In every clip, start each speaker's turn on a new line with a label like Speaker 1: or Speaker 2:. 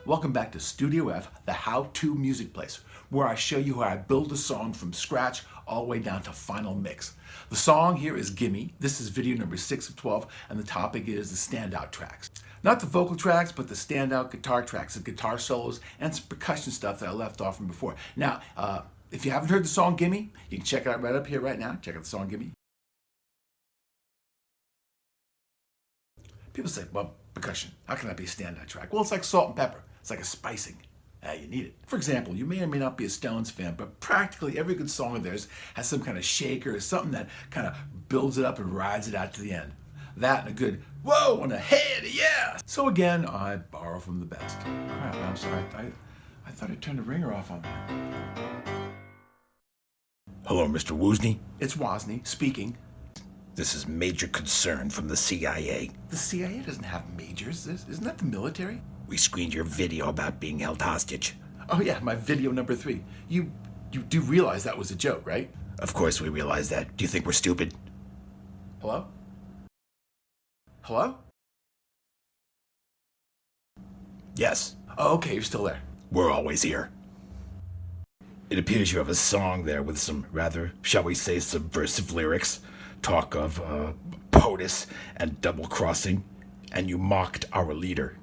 Speaker 1: Welcome back to Studio F, the how-to music place, where I show you how I build a song from scratch all the way down to final mix. The song here is Gimme. This is video number 6 of 12, and the topic is the standout tracks. Not the vocal tracks, but the standout guitar tracks, the guitar solos, and some percussion stuff that I left off from before. Now, if you haven't heard the song Gimme, you can check it out right up here right now. Check out the song Gimme. People say, well, percussion, how can that be a standout track? Well, it's like salt and pepper. It's like a spicing. You need it. For example, you may or may not be a Stones fan, but practically every good song of theirs has some kind of shaker or something that kind of builds it up and rides it out to the end. That and a good whoa and a head, yeah! So again, I borrow from the best. Crap, I'm sorry. I thought I turned the ringer off on that.
Speaker 2: Hello, Mr. Woosney.
Speaker 1: It's Wozni speaking.
Speaker 2: This is major concern from the CIA.
Speaker 1: The CIA doesn't have majors. Isn't that the military?
Speaker 2: We screened your video about being held hostage.
Speaker 1: Oh yeah, my video number 3. You do realize that was a joke, right?
Speaker 2: Of course we realize that. Do you think we're stupid?
Speaker 1: Hello? Hello?
Speaker 2: Yes.
Speaker 1: Oh, okay, you're still there.
Speaker 2: We're always here. It appears you have a song there with some rather, shall we say, subversive lyrics. Talk of POTUS and double-crossing, and you mocked our leader.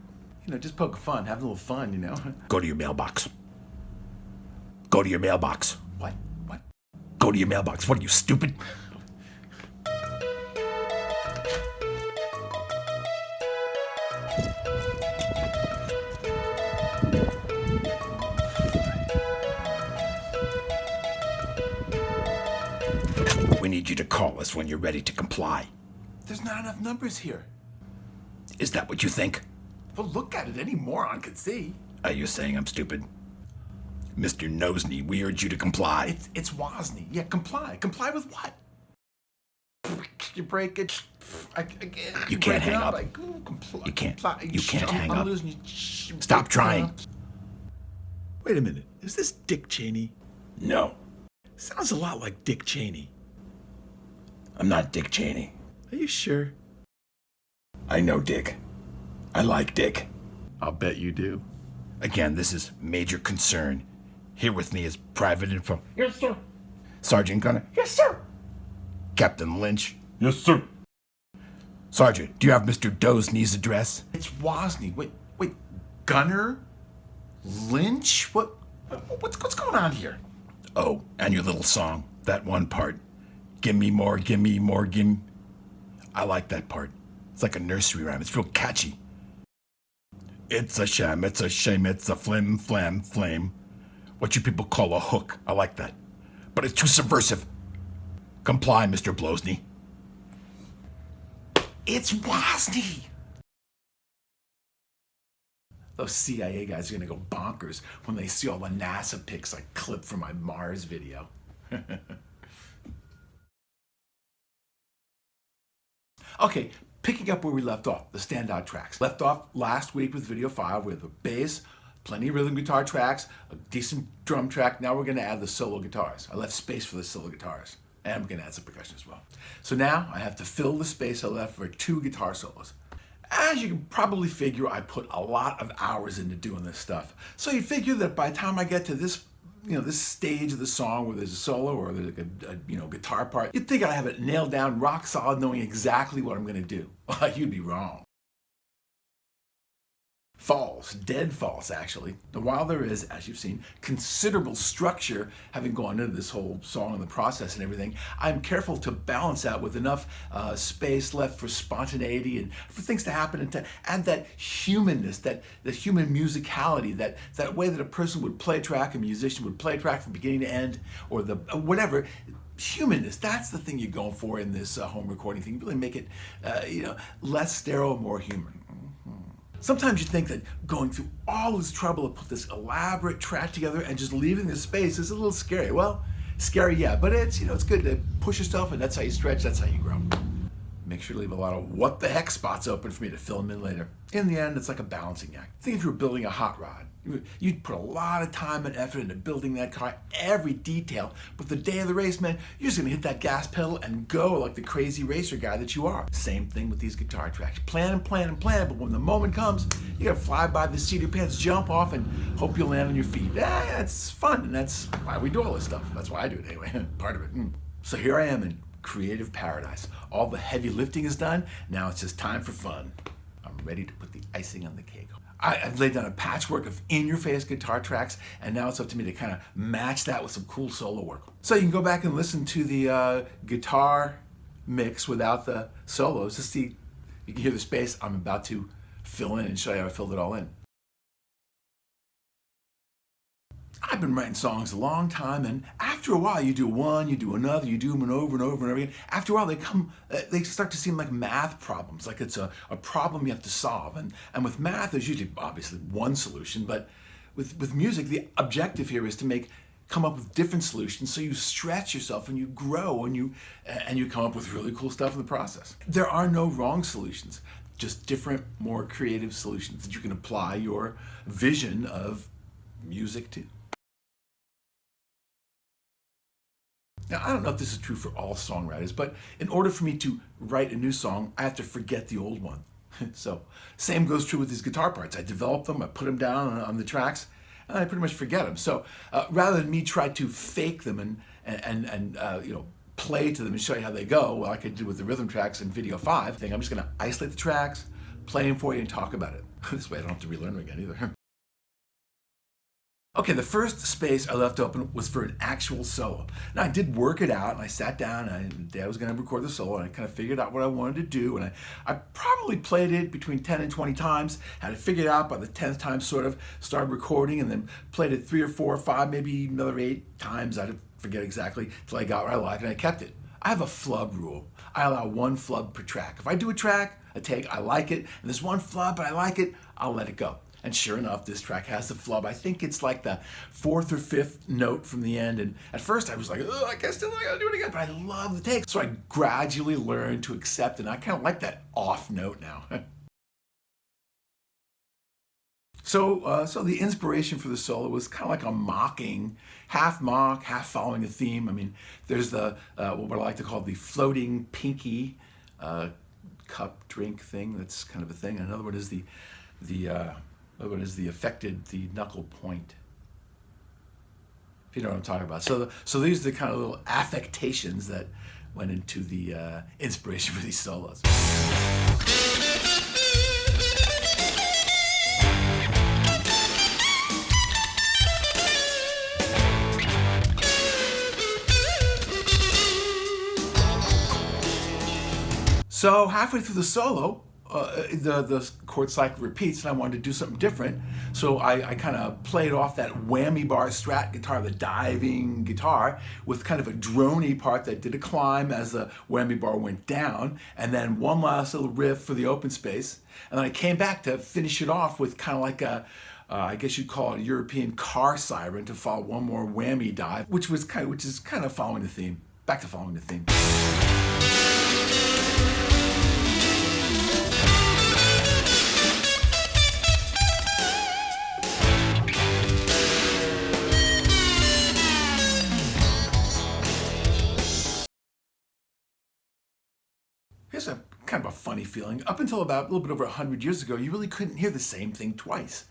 Speaker 1: You know, just poke fun, have a little fun, you know.
Speaker 2: Go to your mailbox. Go to your mailbox.
Speaker 1: What? What?
Speaker 2: Go to your mailbox. What are you, stupid? We need you to call us when you're ready to comply.
Speaker 1: There's not enough numbers here.
Speaker 2: Is that what you think?
Speaker 1: Well, look at it. Any moron could see.
Speaker 2: Are you saying I'm stupid? Mr. Nosney, we urge you to comply.
Speaker 1: It's Wozni. Yeah, comply. Comply with what? You break it. Again.
Speaker 2: You can't hang up.
Speaker 1: Comply.
Speaker 2: You can't.
Speaker 1: Comply.
Speaker 2: You can't hang up.
Speaker 1: Losing you.
Speaker 2: Stop trying.
Speaker 1: Wait a minute. Is this Dick Cheney?
Speaker 2: No.
Speaker 1: Sounds a lot like Dick Cheney.
Speaker 2: I'm not Dick Cheney.
Speaker 1: Are you sure?
Speaker 2: I know Dick. I like Dick.
Speaker 1: I'll bet you do.
Speaker 2: Again, this is major concern. Here with me is Private Info.
Speaker 3: Yes, sir.
Speaker 2: Sergeant Gunner.
Speaker 3: Yes, sir.
Speaker 2: Captain Lynch.
Speaker 3: Yes, sir.
Speaker 2: Sergeant, do you have Mr. Dosney's address?
Speaker 1: It's Wozni. Wait. Gunner? Lynch? What's going on here?
Speaker 2: Oh, and your little song. That one part. Give me more, give me more, give. I like that part. It's like a nursery rhyme. It's real catchy. It's a sham, it's a shame, it's a flim, flam, flame. What you people call a hook. I like that. But it's too subversive. Comply, Mr. Blosney.
Speaker 1: It's Wozni! Those CIA guys are gonna go bonkers when they see all the NASA pics I clipped from my Mars video. Okay, picking up where we left off, the standout tracks. Left off last week with video 5 with a bass, plenty of rhythm guitar tracks, a decent drum track. Now we're gonna add the solo guitars. I left space for the solo guitars. And I'm gonna add some percussion as well. So now I have to fill the space I left for 2 guitar solos. As you can probably figure, I put a lot of hours into doing this stuff. So you figure that by the time I get to this, this stage of the song where there's a solo or there's a guitar part, you'd think I have it nailed down, rock solid, knowing exactly what I'm gonna do. Well, you'd be wrong. False, dead false actually. And while there is, as you've seen, considerable structure having gone into this whole song and the process and everything, I'm careful to balance out with enough space left for spontaneity and for things to happen and to add that humanness, that human musicality, that way that a person would play a track, a musician would play a track from beginning to end, or whatever. Humanness, that's the thing you're going for in this home recording thing. You really make it less sterile, more human. Sometimes you think that going through all this trouble to put this elaborate track together and just leaving the space is a little scary. Well, scary, yeah, but it's good to push yourself, and that's how you stretch, that's how you grow. make sure to leave a lot of what the heck spots open for me to fill them in later. In the end, it's like a balancing act. Think if you were building a hot rod. You'd put a lot of time and effort into building that car, every detail, but the day of the race, man, you're just gonna hit that gas pedal and go like the crazy racer guy that you are. Same thing with these guitar tracks. Plan and plan and plan, but when the moment comes, you gotta fly by the seat of your pants, jump off, and hope you land on your feet. Yeah, it's fun, and that's why we do all this stuff. That's why I do it anyway, part of it. So here I am in creative paradise. All the heavy lifting is done, now it's just time for fun. I'm ready to put the icing on the cake. I've laid down a patchwork of in-your-face guitar tracks, and now it's up to me to kind of match that with some cool solo work. So you can go back and listen to the guitar mix without the solos to see, you can hear the space I'm about to fill in and show you how I filled it all in. I've been writing songs a long time, and after a while you do one, you do another, you do them over and over and over again. After a while they start to seem like math problems, like it's a problem you have to solve. And with math, there's usually obviously one solution, but with music, the objective here is to come up with different solutions, so you stretch yourself and you grow and you come up with really cool stuff in the process. There are no wrong solutions, just different, more creative solutions that you can apply your vision of music to. Now, I don't know if this is true for all songwriters, but in order for me to write a new song, I have to forget the old one. So, same goes true with these guitar parts. I develop them, I put them down on the tracks, and I pretty much forget them. So, rather than me try to fake them and play to them and show you how they go, like I did with the rhythm tracks in video 5, I'm just going to isolate the tracks, play them for you, and talk about it. This way I don't have to relearn them again either. Okay, the first space I left open was for an actual solo. Now I did work it out, and I sat down, and the day I was going to record the solo, and I kind of figured out what I wanted to do, and I probably played it between 10 and 20 times, had it figured out by the 10th time, sort of, started recording, and then played it 3 or 4 or 5, maybe another 8 times, I forget exactly, till I got what I liked, and I kept it. I have a flub rule. I allow 1 flub per track. If I do a track, a take, I like it, and there's 1 flub, but I like it, I'll let it go. And sure enough, this track has the flub. I think it's like the 4th or 5th note from the end. And at first I was like, oh, I guess I gotta do it again. But I love the take. So I gradually learned to accept it. And I kind of like that off note now. So the inspiration for the solo was kind of like a mocking, half mock, half following a theme. I mean, there's the, what I like to call the floating pinky cup drink thing. That's kind of a thing. And another one is the affected, the knuckle point. If you know what I'm talking about. So these are the kind of little affectations that went into the inspiration for these solos. So halfway through the solo, the chord cycle repeats, and I wanted to do something different. So I kind of played off that whammy bar Strat guitar, the diving guitar, with kind of a droney part that did a climb as the whammy bar went down, and then one last little riff for the open space. And then I came back to finish it off with kind of like a, I guess you'd call it a European car siren to follow one more whammy dive, which is kind of following the theme, back to following the theme. Here's a kind of a funny feeling. Up until about a little bit over 100 years ago, you really couldn't hear the same thing twice.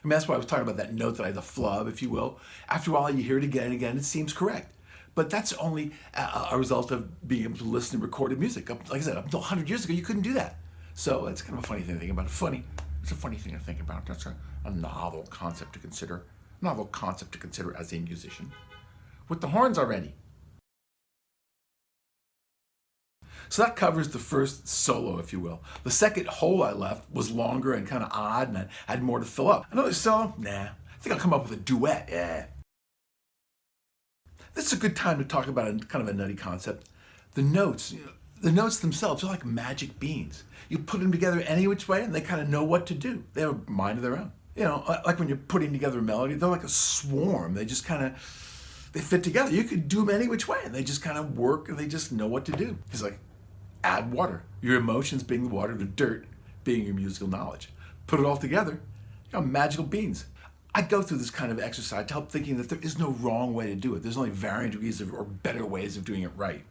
Speaker 1: I mean, that's why I was talking about that note that I had, the flub, if you will. After a while, you hear it again and again, it seems correct. But that's only a result of being able to listen to recorded music. Like I said, up until 100 years ago, you couldn't do that. So it's kind of a funny thing to think about. It's a funny thing to think about. That's a novel concept to consider. Novel concept to consider as a musician. With the horns already. So that covers the first solo, if you will. The second hole I left was longer and kind of odd, and I had more to fill up. Another solo? Nah. I think I'll come up with a duet. Yeah. This is a good time to talk about kind of a nutty concept. The notes themselves are like magic beans. You put them together any which way, and they kind of know what to do. They have a mind of their own. You know, like when you're putting together a melody, they're like a swarm. They just kind of, they fit together. You could do them any which way, and they just kind of work, and they just know what to do. It's like, Add water. Your emotions being the water, the dirt being your musical knowledge. Put it all together, you got magical beans. I go through this kind of exercise to help thinking that there is no wrong way to do it. There's only varying degrees or better ways of doing it right.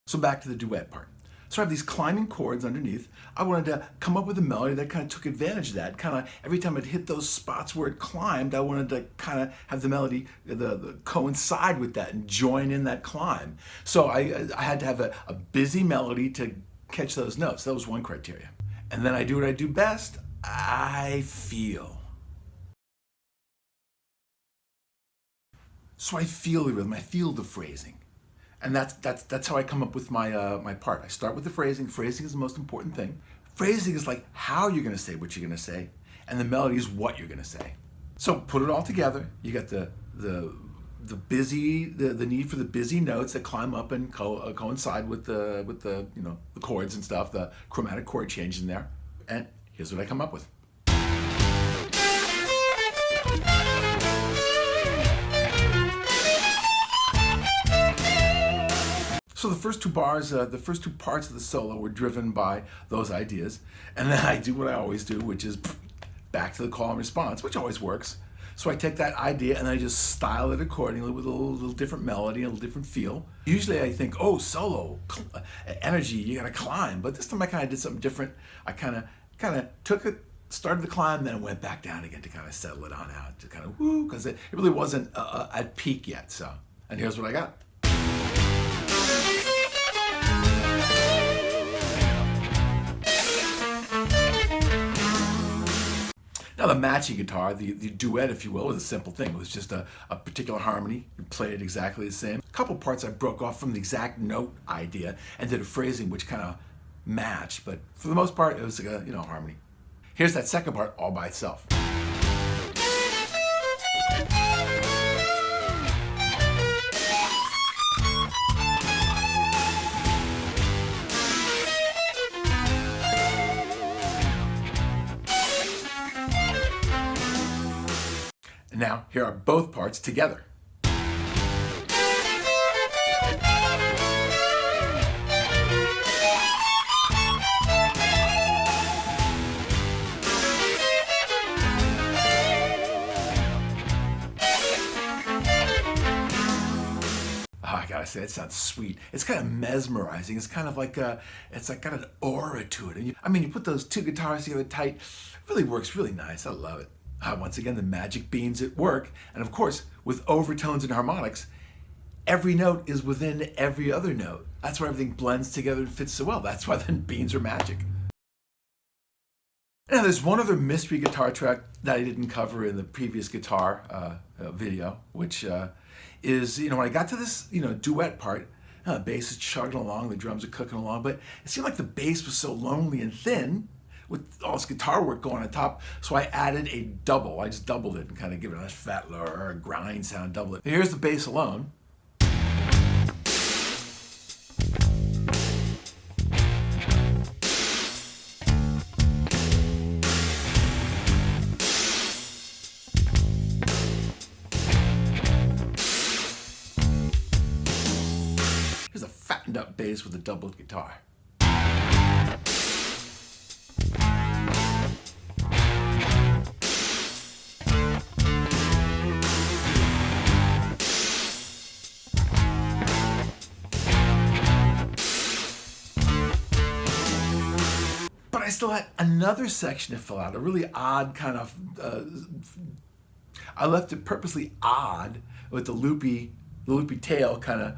Speaker 1: So back to the duet part. So I have these climbing chords underneath. I wanted to come up with a melody that kind of took advantage of that. Kind of every time it hit those spots where it climbed, I wanted to kind of have the melody coincide with that and join in that climb. So I had to have a busy melody to catch those notes. That was one criteria. And then I do what I do best. I feel. So I feel the rhythm. I feel the phrasing. And that's how I come up with my part. I start with the phrasing. Phrasing is the most important thing. Phrasing is like how you're going to say what you're going to say, and the melody is what you're going to say. So put it all together. You got the need for the busy notes that climb up and coincide with the chords and stuff. The chromatic chord change in there, and here's what I come up with. So the first two bars, the first two parts of the solo were driven by those ideas. And then I do what I always do, which is back to the call and response, which always works. So I take that idea and I just style it accordingly with a little different melody, a little different feel. Usually I think, oh, solo, energy, you gotta climb. But this time I kind of did something different. I kind of took it, started the climb, then went back down again to kind of settle it on out, to kind of woo, because it really wasn't at peak yet. So, and here's what I got. Now the matching guitar, the duet, if you will, was a simple thing. It was just a particular harmony. You played it exactly the same. A couple parts I broke off from the exact note idea and did a phrasing which kind of matched, but for the most part, it was like a harmony. Here's that second part all by itself. Now, here are both parts together. I gotta say, it sounds sweet. It's kind of mesmerizing. It's kind of like it's like got an aura to it. And you put those two guitars together tight. It really works really nice. I love it. Once again, the magic beans at work. And of course, with overtones and harmonics, every note is within every other note. That's why everything blends together and fits so well. That's why the beans are magic. Now, there's one other mystery guitar track that I didn't cover in the previous guitar video, which is, when I got to this, duet part, the bass is chugging along, the drums are cooking along, but it seemed like the bass was so lonely and thin with all this guitar work going on top, so I added a double. I just doubled it and kind of give it a nice fat or a grind sound, double it. Here's the bass alone. Here's a fattened up bass with a doubled guitar. But I still had another section to fill out, a really odd kind of, I left it purposely odd with the loopy tail kind of,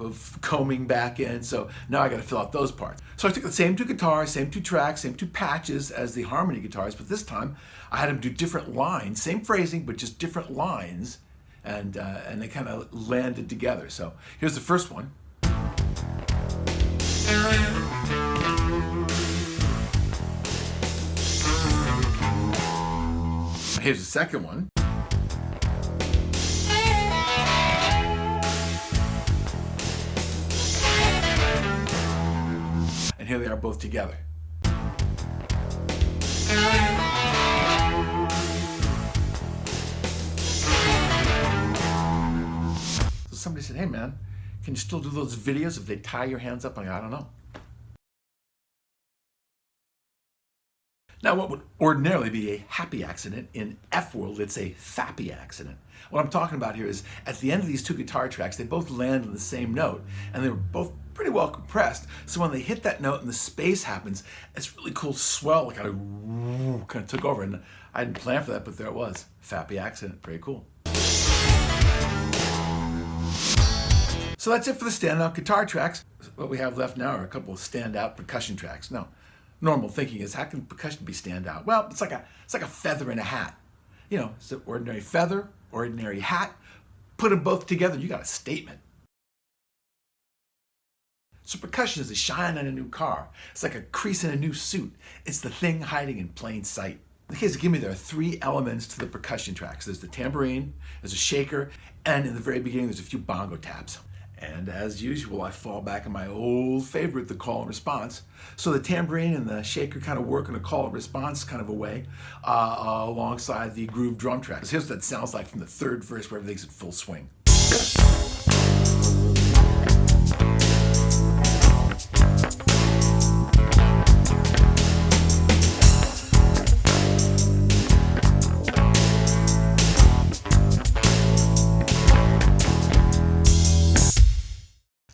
Speaker 1: of combing back in. So now I got to fill out those parts. So I took the same two guitars, same two tracks, same two patches as the harmony guitars, but this time I had them do different lines, same phrasing, but just different lines, and they kind of landed together. So here's the first one. Here's the second one. And here they are both together. So somebody said, hey man, Can you still do those videos if they tie your hands up? I don't know. Now, what would ordinarily be a happy accident, in F world, it's a fappy accident. What I'm talking about here is, at the end of these two guitar tracks, they both land on the same note, and they were both pretty well compressed. So when they hit that note and the space happens, it's really cool swell, kind of took over. And I didn't plan for that, but there it was. Fappy accident, very cool. So that's it for the standout guitar tracks. What we have left now are a couple of standout percussion tracks. Now, normal thinking is, how can percussion be standout? Well, it's like a feather in a hat. You know, it's an ordinary feather, ordinary hat. Put them both together, you got a statement. So percussion is a shine on a new car. It's like a crease in a new suit. It's the thing hiding in plain sight. In the case of Gimme, there are three elements to the percussion tracks. There's the tambourine, there's a shaker, and in the very beginning, there's a few bongo taps. And as usual, I fall back on my old favorite, the call and response. So the tambourine and the shaker kind of work in a call and response kind of a way, alongside the groove drum tracks. Here's what that sounds like from the third verse, where everything's in full swing.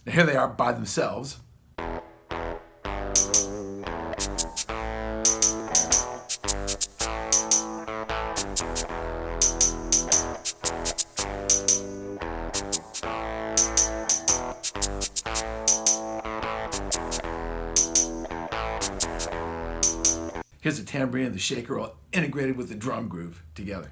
Speaker 1: Here they are by themselves. Here's the tambourine and the shaker all integrated with the drum groove together.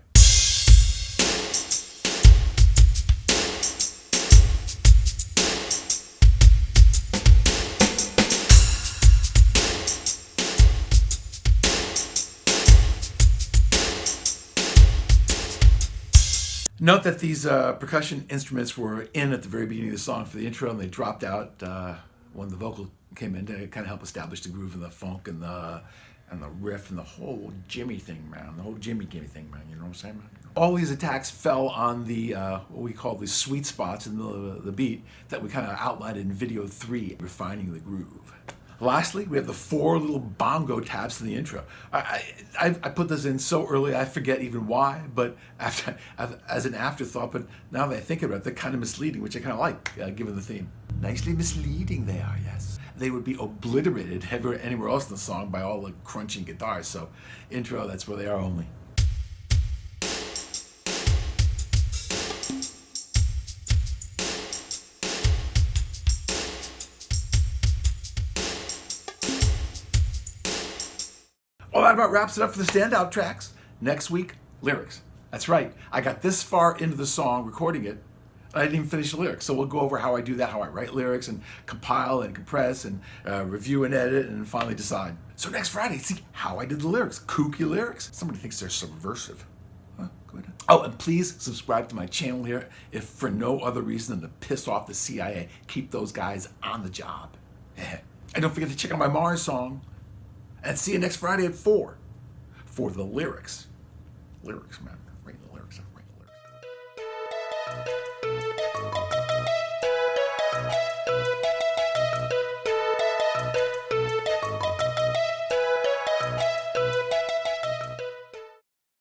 Speaker 1: Note that these percussion instruments were in at the very beginning of the song for the intro, and they dropped out when the vocal came in to kind of help establish the groove and the funk and the riff and the whole Gimme thing, man. The whole Gimme thing, man. You know what I'm saying, man? All these attacks fell on the what we call the sweet spots in the beat that we kind of outlined in video 3, refining the groove. Lastly, we have the 4 little bongo taps in the intro. I put this in so early I forget even why, but as an afterthought, but now that I think about it, they're kind of misleading, which I kind of like, given the theme. Nicely misleading they are, yes. They would be obliterated anywhere else in the song by all the crunching guitars, so intro, that's where they are only. Well, that about wraps it up for the standout tracks. Next week, lyrics. That's right. I got this far into the song, recording it, I didn't even finish the lyrics. So we'll go over how I do that, how I write lyrics and compile and compress and review and edit and finally decide. So next Friday, see how I did the lyrics. Kooky lyrics. Somebody thinks they're subversive. Huh? Go ahead. Oh, and please subscribe to my channel here if for no other reason than to piss off the CIA. Keep those guys on the job. And don't forget to check out my Mars song. And see you next Friday at 4 for the lyrics. Lyrics, man.